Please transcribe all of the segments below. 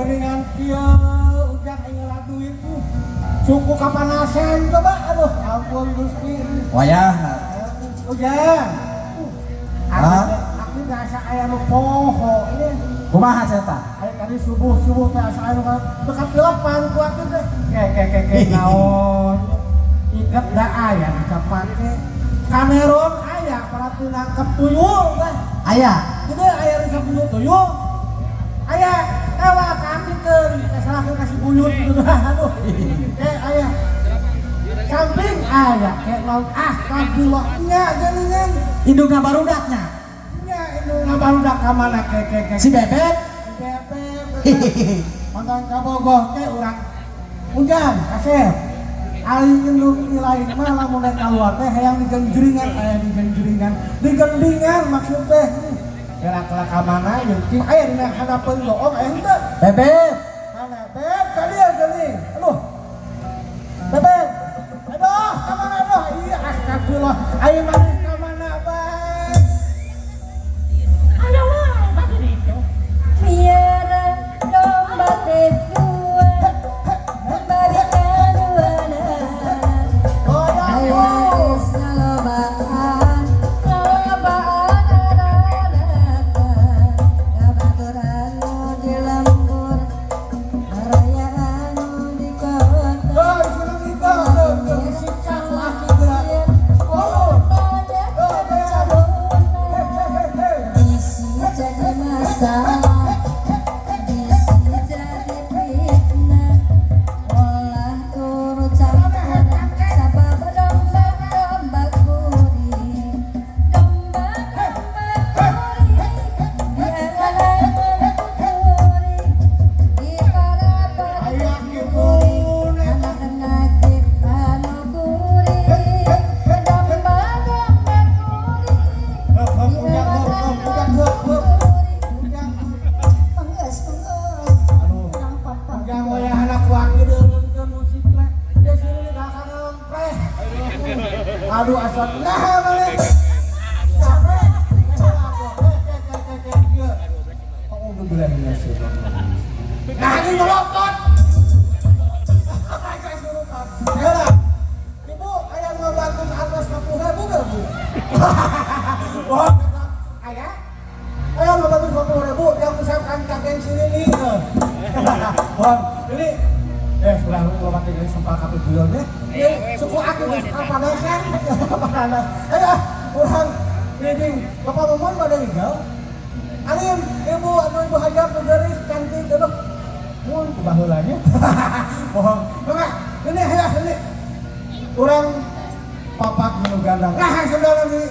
geningan kieu ujang aya laduit suku kapanasan coba aduh ampun Gusti wayahna ujang aku rasa aya nu poho ini kumaha eta aya tadi subuh teh asa anu dekat delapan kuat teh ke naon ikat da aya dicapake Cameron aya para nangkep tuyul teh aya gede aya nangkep tuyul aya ewa kambikeun kesalahan kasih buyut gitu aduh aya samping aya kayak laut astagfirullah nya geuningan indungna barudaknya nya indungna barudak ka mana ke si bebek mantan kabogoh teh urang ujang kasep ali indung lain mah lamun keluar teh hayang digenjringan aya digendingan maksud teh gerak-gerak ka mana jeung ting aya dina hadapeun doong aya henteu bebek mana beb ka dieu geuning aduh bebek aduh ka mana aduh iya astagfirullah aya maneh ka mana bae Ayo wae bagi itu. Miara domba kedua memberikan wana ayat ngalobaan araratan kabaturan di lembur perayaan di kota bisi jadi masalah bisi jadi fitnah olah turut campur sabab domba kuri diangan-angan kuri di para kuri anak-anak anu kuri domba kuri Penggas. Ujang wayah anak wangi deulun ke musik teh dia sini dakar ngelempeh aduh asal nah maneh capek oh udah bilang ini sih nah ini ngelokot ayolah ibu ayah ngebantu atas 40.000 gak bu bohong ayah ayo ngebantu 50.000 yang misalkan kakek sini nih bohong ini sudah lu ngelobat ini sempal kapi beliau nih suku aku apa dasar ayo kurang ini bapak momon pada tinggal alim ibu ibu hajar bergaris cantik aduh mun kebahulannya bohong enggak ini ayo ini kurang papak menu gandang sudah lagi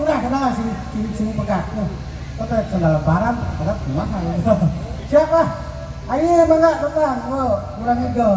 udah kenal sini pegat kata sendal lebaran pegat kumaha siapa ayo bangga datang kurang hijau